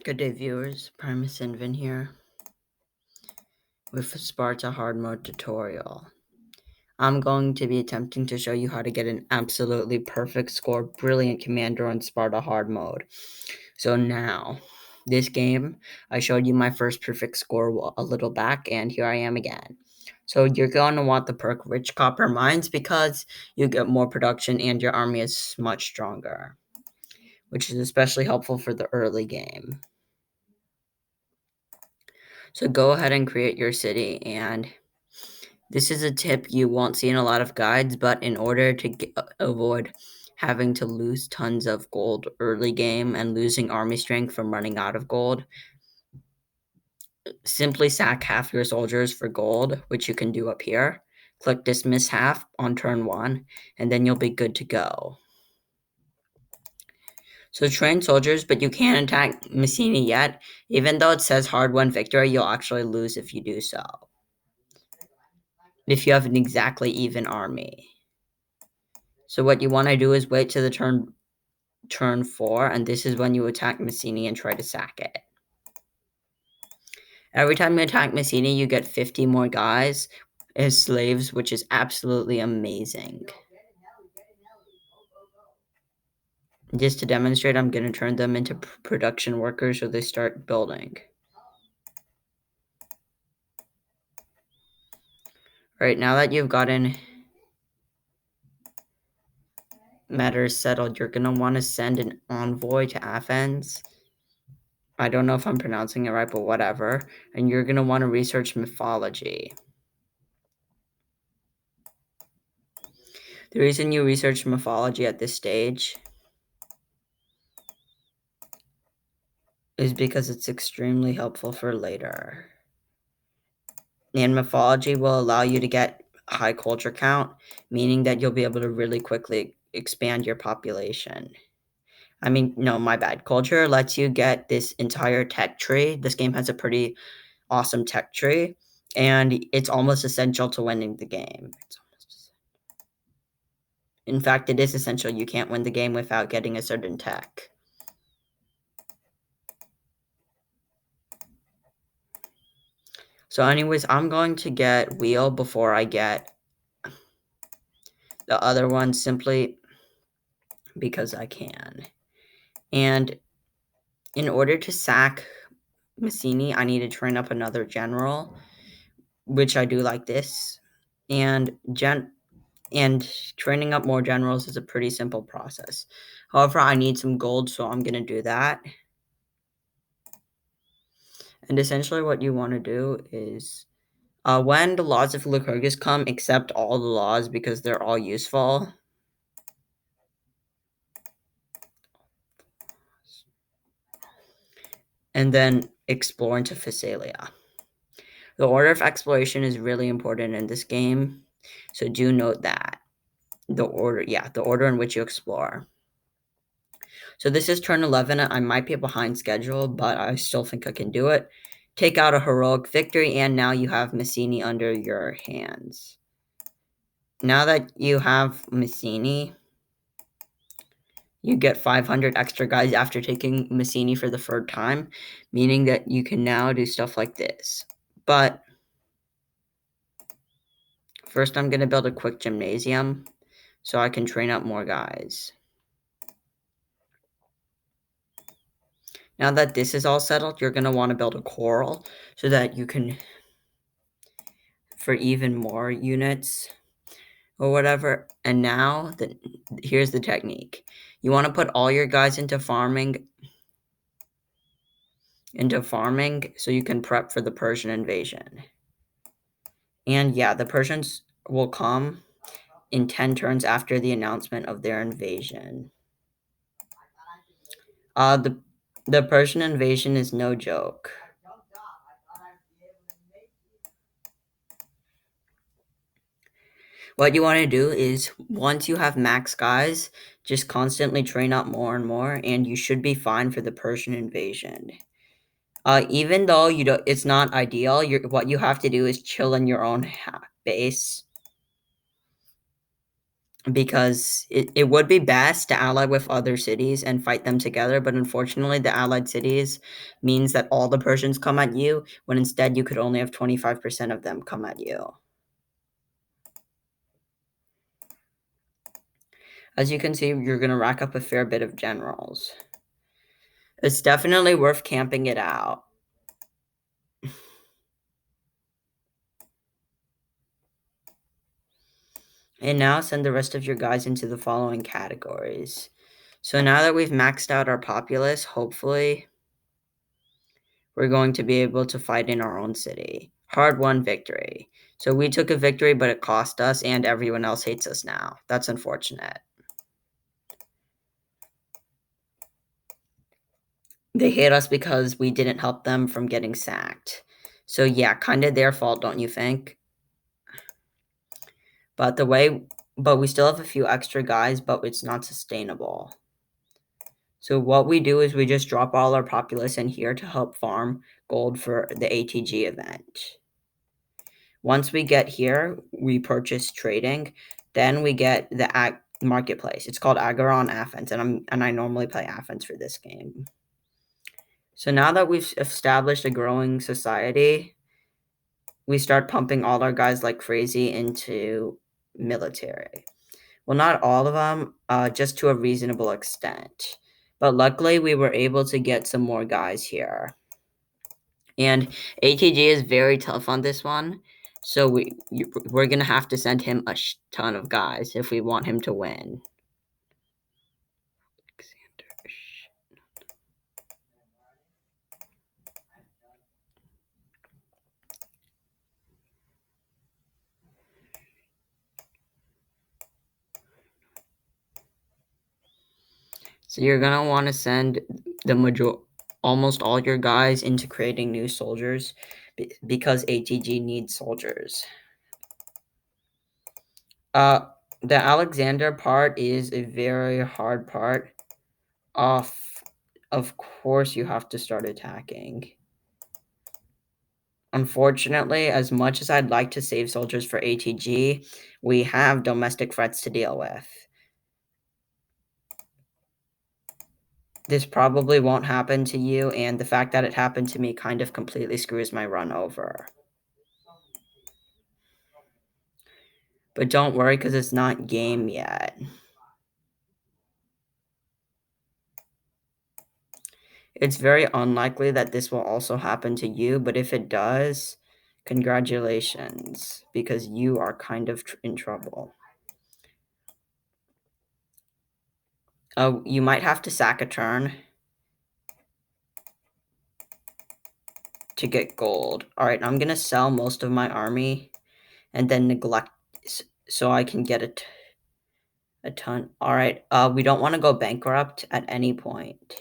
Good day, viewers. Primus Invin here with SPARTA hard mode tutorial. I'm going to be attempting to show you how to get an absolutely perfect score, brilliant commander on SPARTA hard mode. So now, this game, I showed you my first perfect score a little back, and here I am again. So you're going to want the perk Rich Copper Mines because you get more production and your army is much stronger, which is especially helpful for the early game. So go ahead and create your city, and this is a tip you won't see in a lot of guides, but in order to avoid having to lose tons of gold early game and losing army strength from running out of gold, simply sack half your soldiers for gold, which you can do up here. Click dismiss half on turn 1, and then you'll be good to go. So train soldiers, but you can't attack Messini yet. Even though it says hard-won victory, you'll actually lose if you do so. If you have an exactly even army. So what you want to do is wait to the turn 4, and this is when you attack Messini and try to sack it. Every time you attack Messini, you get 50 more guys as slaves, which is absolutely amazing. Just to demonstrate, I'm going to turn them into production workers so they start building. Alright, now that you've gotten matters settled, you're going to want to send an envoy to Athens. I don't know if I'm pronouncing it right, but whatever. And you're going to want to research mythology. The reason you research mythology at this stage is because it's extremely helpful for later. And mythology will allow you to get high culture count, meaning that you'll be able to really quickly expand your population. I mean, no, my bad. Culture lets you get this entire tech tree. This game has a pretty awesome tech tree, and it's almost essential to winning the game. In fact, it is essential. You can't win the game without getting a certain tech. So anyways, I'm going to get wheel before I get the other one simply because I can. And in order to sack Messini, I need to train up another general, which I do like this. And training up more generals is a pretty simple process. However, I need some gold, so I'm going to do that. And essentially what you want to do is when the laws of Lycurgus come, accept all the laws because they're all useful. And then explore into Phasalia. The order of exploration is really important in this game, so do note that. The order in which you explore. So this is turn 11. I might be behind schedule, but I still think I can do it. Take out a heroic victory, and now you have Messini under your hands. Now that you have Messini, you get 500 extra guys after taking Messini for the third time, meaning that you can now do stuff like this. But first, I'm going to build a quick gymnasium so I can train up more guys. Now that this is all settled, you're going to want to build a coral so that you can, for even more units or whatever. And now, here's the technique. You want to put all your guys into farming so you can prep for the Persian invasion. And yeah, the Persians will come in 10 turns after the announcement of their invasion. The Persian invasion is no joke. What you want to do is, once you have max guys, just constantly train up more and more, and you should be fine for the Persian invasion. Even though it's not ideal, what you have to do is chill in your own base. because it would be best to ally with other cities and fight them together, but unfortunately, the allied cities means that all the Persians come at you, when instead you could only have 25% of them come at you. As you can see, you're going to rack up a fair bit of generals. It's definitely worth camping it out. And now send the rest of your guys into the following categories. So now that we've maxed out our populace, hopefully we're going to be able to fight in our own city. Hard-won victory. So we took a victory, but it cost us, and everyone else hates us now. That's unfortunate. They hate us because we didn't help them from getting sacked. So yeah, kind of their fault, don't you think? But we still have a few extra guys, but it's not sustainable. So what we do is we just drop all our populace in here to help farm gold for the ATG event. Once we get here, we purchase trading. Then we get the marketplace. It's called Agaron Athens, and I normally play Athens for this game. So now that we've established a growing society, we start pumping all our guys like crazy into military. Well, not all of them, just to a reasonable extent. But luckily, we were able to get some more guys here. And ATG is very tough on this one. So we're going to have to send him a ton of guys if we want him to win. So you're going to want to send almost all your guys into creating new soldiers because ATG needs soldiers. The Alexander part is a very hard part. Of course you have to start attacking. Unfortunately, as much as I'd like to save soldiers for ATG, we have domestic threats to deal with. This probably won't happen to you, and the fact that it happened to me kind of completely screws my run over. But don't worry, because it's not game yet. It's very unlikely that this will also happen to you, but if it does, congratulations, because you are kind of in trouble. You might have to sack a turn to get gold. Alright, I'm going to sell most of my army and then neglect so I can get a ton. Alright, we don't want to go bankrupt at any point.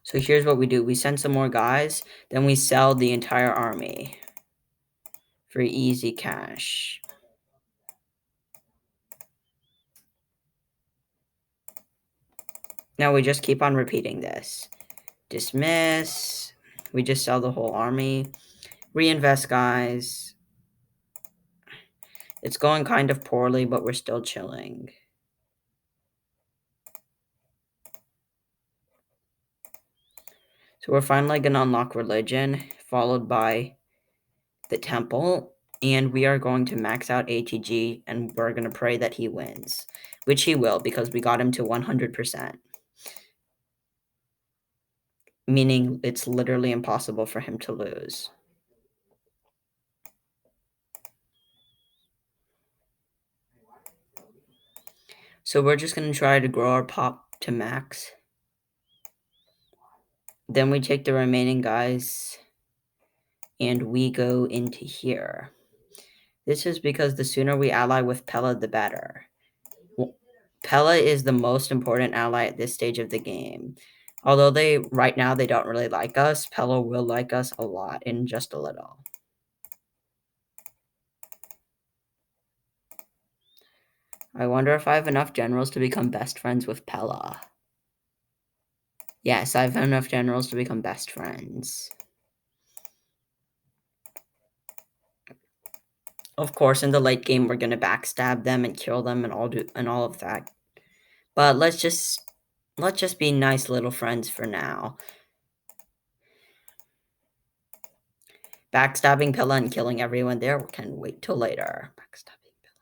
So here's what we do. We send some more guys, then we sell the entire army for easy cash. Now we just keep on repeating this. Dismiss. We just sell the whole army. Reinvest, guys. It's going kind of poorly, but we're still chilling. So we're finally going to unlock religion, followed by the temple, and we are going to max out ATG, and we're going to pray that he wins, which he will, because we got him to 100%. Meaning it's literally impossible for him to lose. So we're just going to try to grow our pop to max. Then we take the remaining guys and we go into here. This is because the sooner we ally with Pella, the better. Pella is the most important ally at this stage of the game. Although right now they don't really like us, Pella will like us a lot in just a little. I wonder if I have enough generals to become best friends with Pella. Yes, I have enough generals to become best friends. Of course, in the late game, we're gonna backstab them and kill them and all of that. But let's just be nice little friends for now. Backstabbing Pilla and killing everyone there can wait till later. Backstabbing Pilla.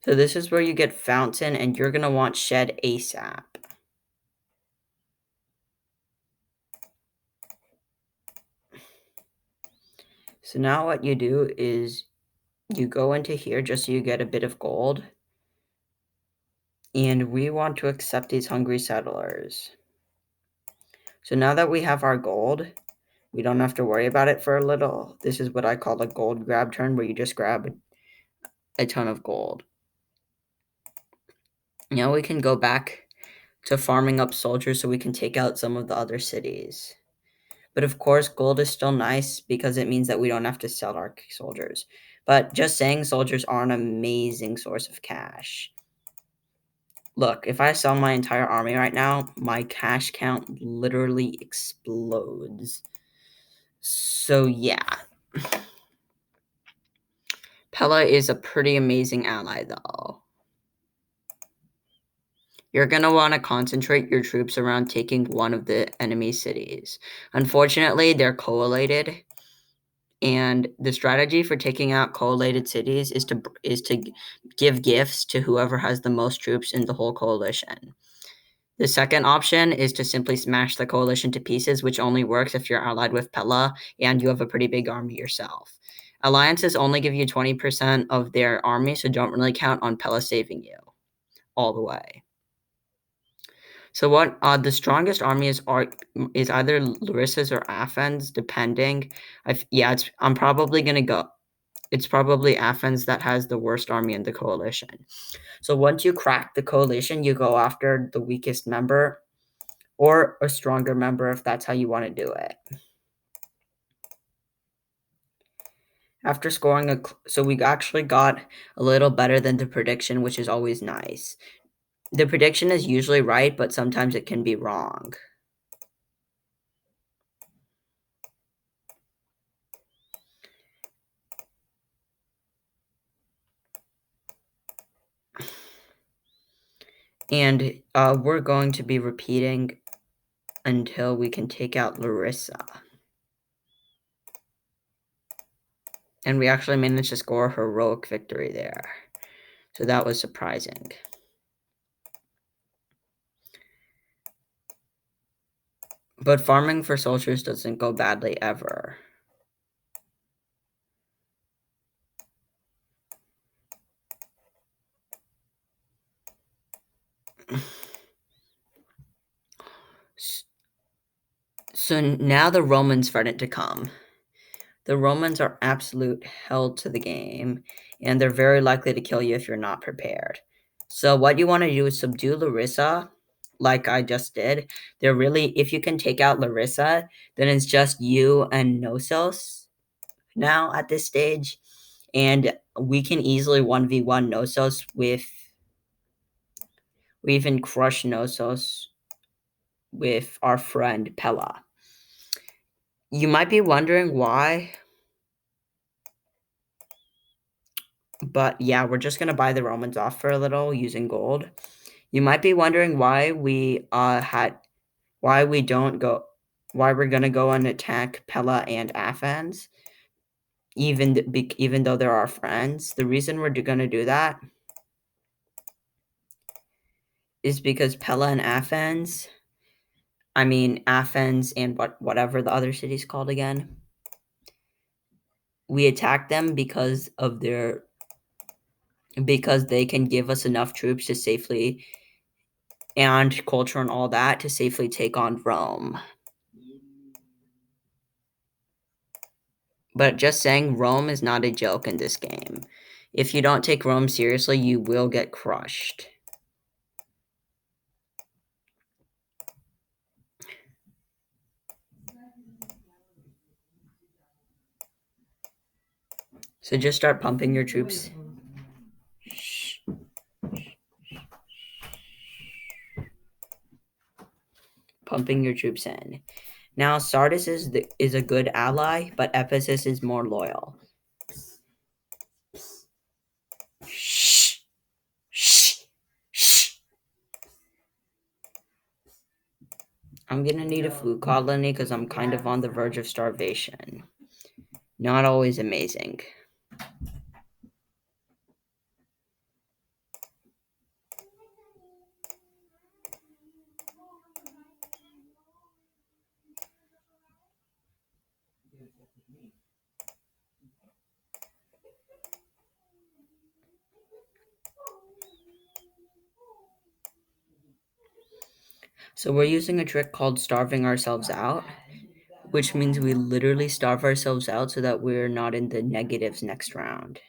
So this is where you get Fountain, and you're gonna want Shed ASAP. So now what you do is you go into here just so you get a bit of gold. And we want to accept these hungry settlers. So now that we have our gold, we don't have to worry about it for a little. This is what I call a gold grab turn, where you just grab a ton of gold. Now we can go back to farming up soldiers so we can take out some of the other cities. But of course, gold is still nice because it means that we don't have to sell our soldiers. But just saying, soldiers are an amazing source of cash. Look, if I sell my entire army right now, my cash count literally explodes. So yeah. Pella is a pretty amazing ally, though. You're going to want to concentrate your troops around taking one of the enemy cities. Unfortunately, they're collated, and the strategy for taking out collated cities is to give gifts to whoever has the most troops in the whole coalition. The second option is to simply smash the coalition to pieces, which only works if you're allied with Pella and you have a pretty big army yourself. Alliances only give you 20% of their army, so don't really count on Pella saving you all the way. So what the strongest army is either Larissa's or Athens, depending. I'm probably gonna go. It's probably Athens that has the worst army in the coalition. So once you crack the coalition, you go after the weakest member or a stronger member if that's how you want to do it. After scoring so we actually got a little better than the prediction, which is always nice. The prediction is usually right, but sometimes it can be wrong. And we're going to be repeating until we can take out Larissa. And we actually managed to score a heroic victory there. So that was surprising. But farming for soldiers doesn't go badly ever. So now the Romans started to come. The Romans are absolute hell to the game, and they're very likely to kill you if you're not prepared. So what you want to do is subdue Larissa, like I just did. If you can take out Larissa, then it's just you and Knossos now at this stage, and we can easily 1v1 Knossos we even crush Knossos with our friend Pella. You might be wondering why, but yeah, we're just gonna buy the Romans off for a little using gold. You might be wondering why we're gonna go and attack Pella and Athens, even though they're our friends. The reason we're gonna do that is because Pella and Athens, Athens and whatever the other city's called again. We attack them because they can give us enough troops to safely, and culture and all that, to safely take on Rome. But just saying, Rome is not a joke in this game. If you don't take Rome seriously, you will get crushed. So just start pumping your troops. Pumping your troops in. Now, Sardis is a good ally, but Ephesus is more loyal. Shh, shh, shh. I'm gonna need a food colony because I'm kind of on the verge of starvation. Not always amazing. So we're using a trick called starving ourselves out, which means we literally starve ourselves out so that we're not in the negatives next round.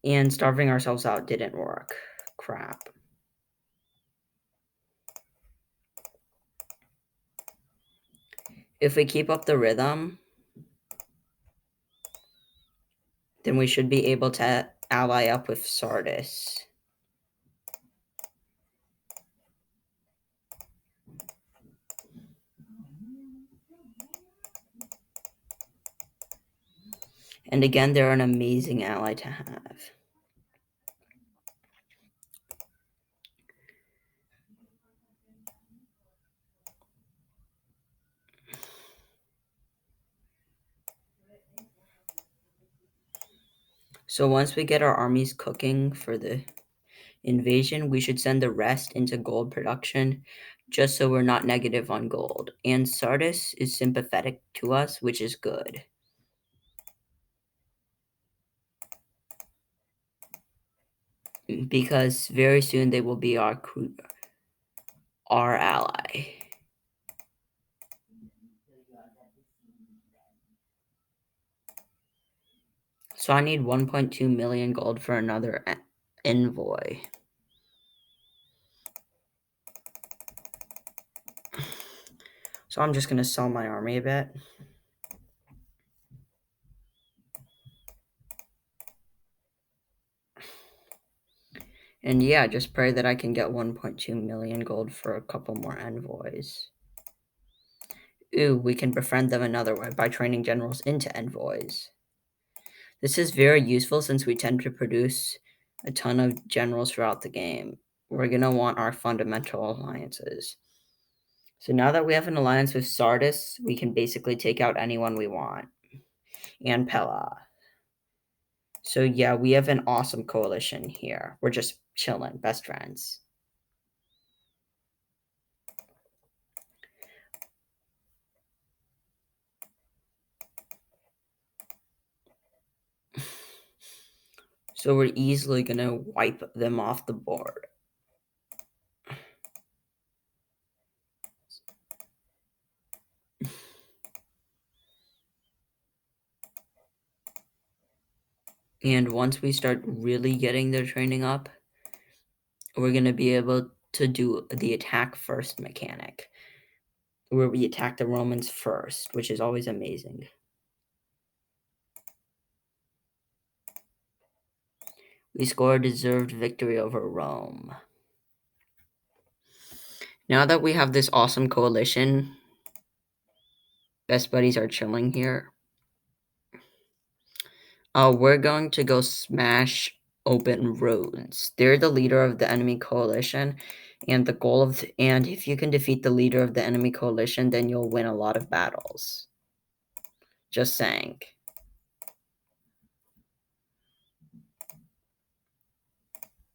And starving ourselves out didn't work. Crap. If we keep up the rhythm, then we should be able to ally up with Sardis. And again, they're an amazing ally to have. So once we get our armies cooking for the invasion, we should send the rest into gold production just so we're not negative on gold. And Sardis is sympathetic to us, which is good. Because very soon they will be our ally. So I need 1.2 million gold for another envoy. So I'm just going to sell my army a bit. And yeah, just pray that I can get 1.2 million gold for a couple more envoys. Ooh, we can befriend them another way by training generals into envoys. This is very useful since we tend to produce a ton of generals throughout the game. We're going to want our fundamental alliances. So now that we have an alliance with Sardis, we can basically take out anyone we want. And Pella. So yeah, we have an awesome coalition here. We're just chilling, best friends. So we're easily going to wipe them off the board. And once we start really getting their training up, we're going to be able to do the attack first mechanic, where we attack the Romans first, which is always amazing. We score a deserved victory over Rome. Now that we have this awesome coalition, best buddies are chilling here. We're going to go smash open roads. They're the leader of the enemy coalition, and the goal of and if you can defeat the leader of the enemy coalition, then you'll win a lot of battles. Just saying.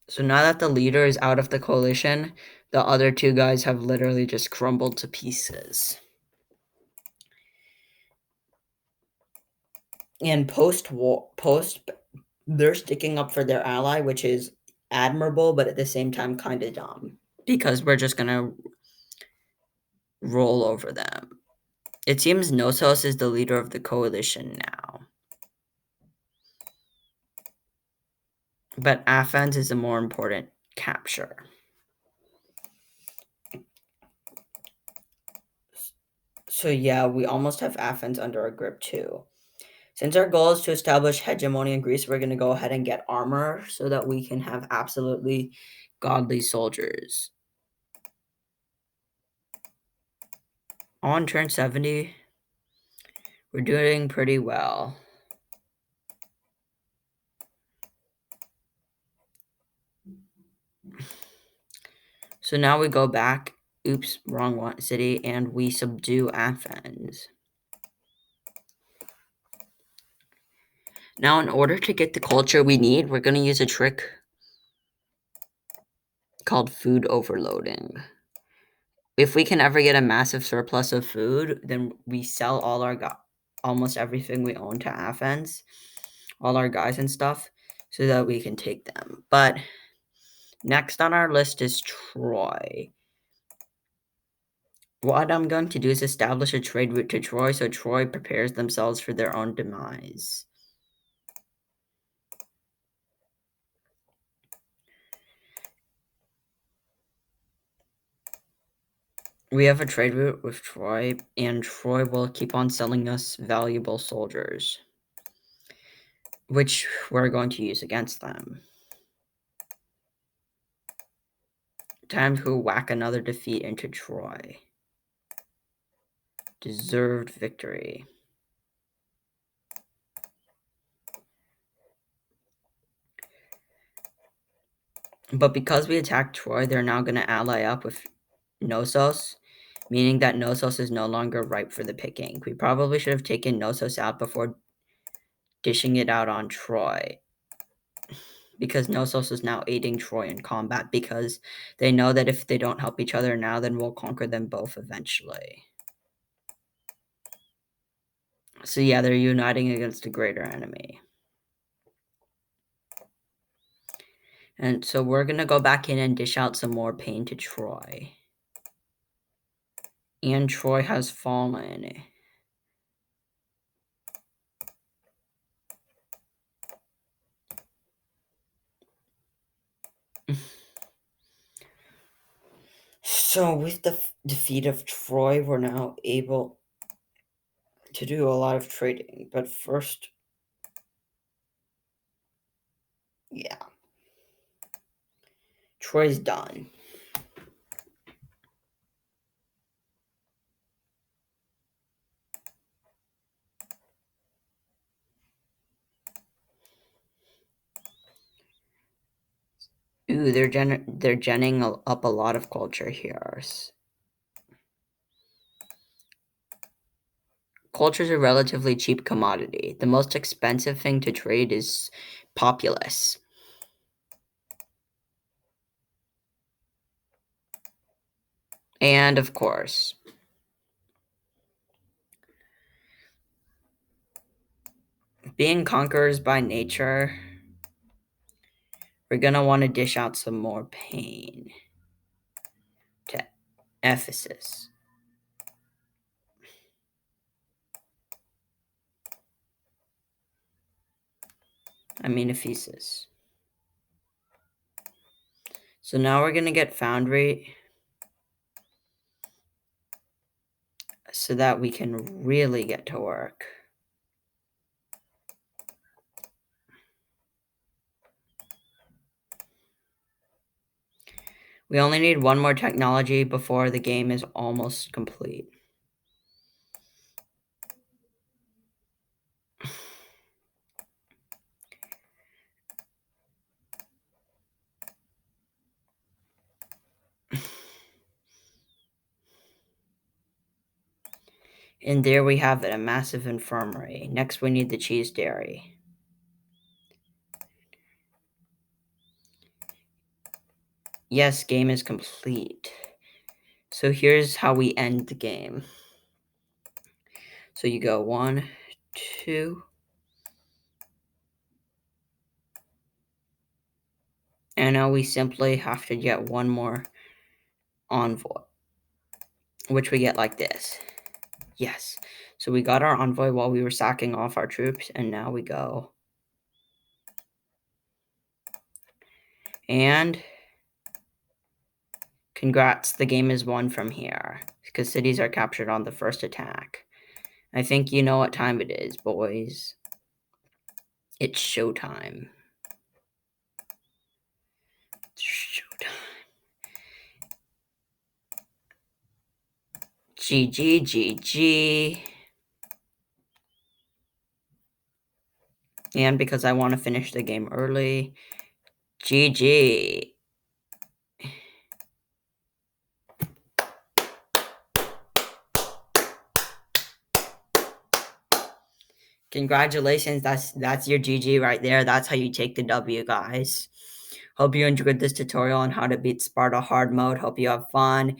So now that the leader is out of the coalition, the other two guys have literally just crumbled to pieces. And they're sticking up for their ally, which is admirable, but at the same time kind of dumb. Because we're just gonna roll over them. It seems Knossos is the leader of the coalition now. But Athens is a more important capture. So yeah, we almost have Athens under our grip too. Since our goal is to establish hegemony in Greece, we're going to go ahead and get armor so that we can have absolutely godly soldiers. On turn 70, we're doing pretty well. So now we go back, oops, wrong one, city, and we subdue Athens. Now, in order to get the culture we need, we're going to use a trick called food overloading. If we can ever get a massive surplus of food, then we sell all our almost everything we own to Athens, all our guys and stuff, so that we can take them. But next on our list is Troy. What I'm going to do is establish a trade route to Troy so Troy prepares themselves for their own demise. We have a trade route with Troy, and Troy will keep on selling us valuable soldiers, which we're going to use against them. Time to whack another defeat into Troy. Deserved victory. But because we attacked Troy, they're now going to ally up with Knossos, meaning that Knossos is no longer ripe for the picking. We probably should have taken Knossos out before dishing it out on Troy, because Knossos is now aiding Troy in combat, because they know that if they don't help each other now, then we'll conquer them both eventually. So yeah, they're uniting against a greater enemy. And so we're going to go back in and dish out some more pain to Troy. And Troy has fallen. So with the defeat of Troy, we're now able to do a lot of trading. But first, yeah, Troy's done. Ooh, they're genning up a lot of culture here. Culture is a relatively cheap commodity. The most expensive thing to trade is populace. And of course, being conquerors by nature, we're going to want to dish out some more pain to Ephesus. Ephesus. So now we're going to get Foundry so that we can really get to work. We only need one more technology before the game is almost complete. And there we have it, a massive infirmary. Next, we need the cheese dairy. Yes, game is complete. So here's how we end the game. So you go 1, 2, and now we simply have to get one more envoy, which we get like this. Yes. So we got our envoy while we were sacking off our troops, and now we go. And congrats, the game is won from here, because cities are captured on the first attack. I think you know what time it is, boys. It's showtime. Showtime. GG, GG. And because I want to finish the game early, GG. Congratulations, that's your GG right there. That's how you take the W, guys. Hope you enjoyed this tutorial on how to beat Sparta hard mode. Hope you have fun.